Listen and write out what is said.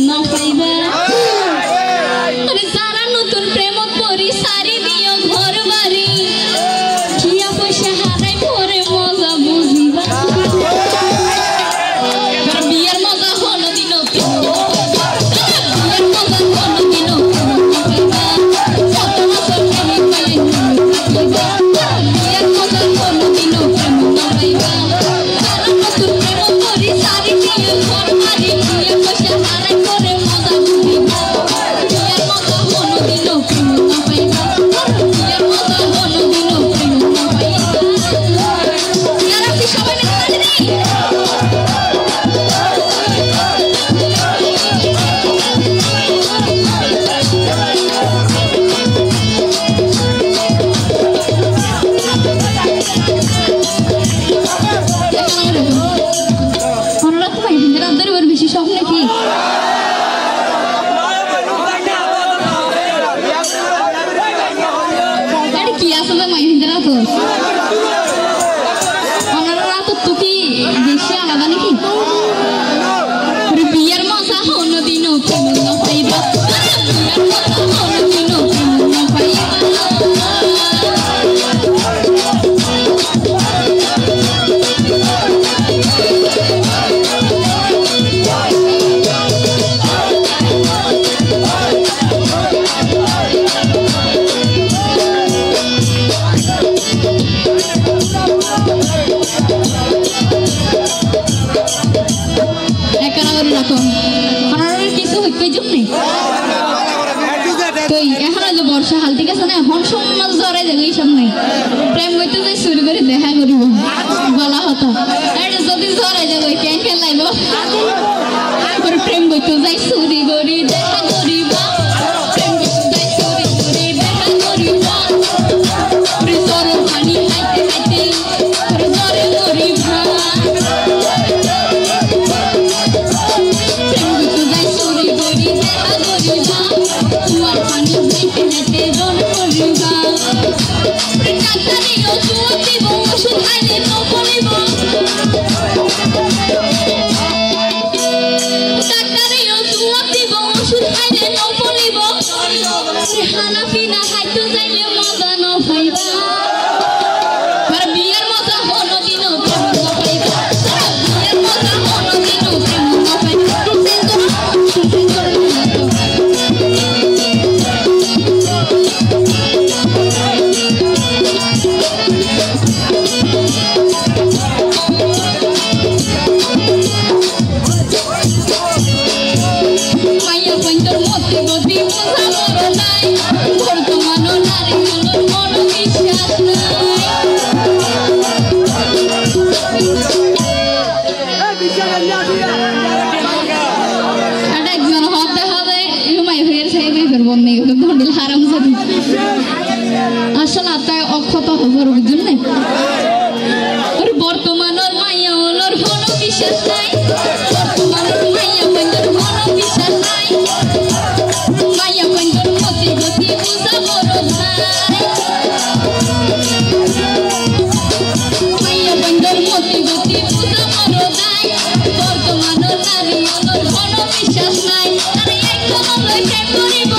না পাইবা আরে যারা নতুন প্রেমত পরি সারি দিও ঘর বাড়ি কিয়া পয়সা হারাই পরে মজা বুঝিবা বিয়ের মজা হলো দিন বিয়ের মজা হলো দিন কত মাসের প্রেমে পাইলে বিয়ের মজা হলো দিন প্রেম না পাইবা যারা নতুন প্রেমত পরি সারি দিও ঘর বাড়ি কিয়া পয়সা হারাই পরে মজা বুঝিবা বিয়ের মজা হলো দিন প্রেম না পাইবা বিয়ের মজা হলো দিন প্রেম না পাইবা যারা কি সবাই মিলে নাচি অনুরাগ ভাই রাতের বার বেশি শখ নাকি এটা কি আসলে মাইহিন্দ্রা তো অনুরাগ তো কি বেশি আলাদা নাকি বিয়ের মজা হলো দিন প্রেম না পাইবা বিয়ের মজা হলো দিন প্রেম না পাইবা বর্ষা হাল ঠিক আছে না এখন সমাজ জড়াই যাবে এইসব নাই প্রেম করতে যাই শুরু করে দেখা করিব বলা হতো যদি জড়াই যাবে কেন খেলাইব প্রেম করতে যাই চুরি করি দেখা করিব প্রেম করতে যাই চুরি করি দেখা করিব জ্বরে পানি খাইতে খাইতে জ্বরে করিব প্রেম করতে যাই চুরি করি দেখা করিব তোমার পানি খাইতে খাইতে জ্বরে করিব ডাক্তারিও জুয়া দিব ওষুধ খাইলে তো বলিব ডাক্তারিও জুয়া দিব ওষুধ খাইলে তো বলিব হানাফি না খাইতে যাইলে মজা ন পাইবা আর বিয়ের মজা হলো দিন প্রেম না পাইবা বিয়ের মজা হলো দিন প্রেম না পাইবা মাইয়া পঞ্চর মতে গতি বুঝা বড় নাই বর্তমান নারী গুলোর মন বিশ্বাস নাই এটা একজন হতে হবে মাই হয়ে সাইবে করবন নেই ধন্ডিল হারাম যদি আসলে আত্মায় অক্ষত হবার বুঝুন নাই বর্তমানের মাইয়া ওলর কোন বিশ্বাস নাই বর্তমানের মাইয়া পঞ্চর কোন বিশ্বাস নাই মাইয়া পঞ্চর মতে গতি বুঝা বড় নাই মাইয়া পঞ্চর মতে গতি বুঝা বড় নাই বর্তমানের নারী ওলর কোন বিশ্বাস নাই আরে একদম লই প্রেম করিব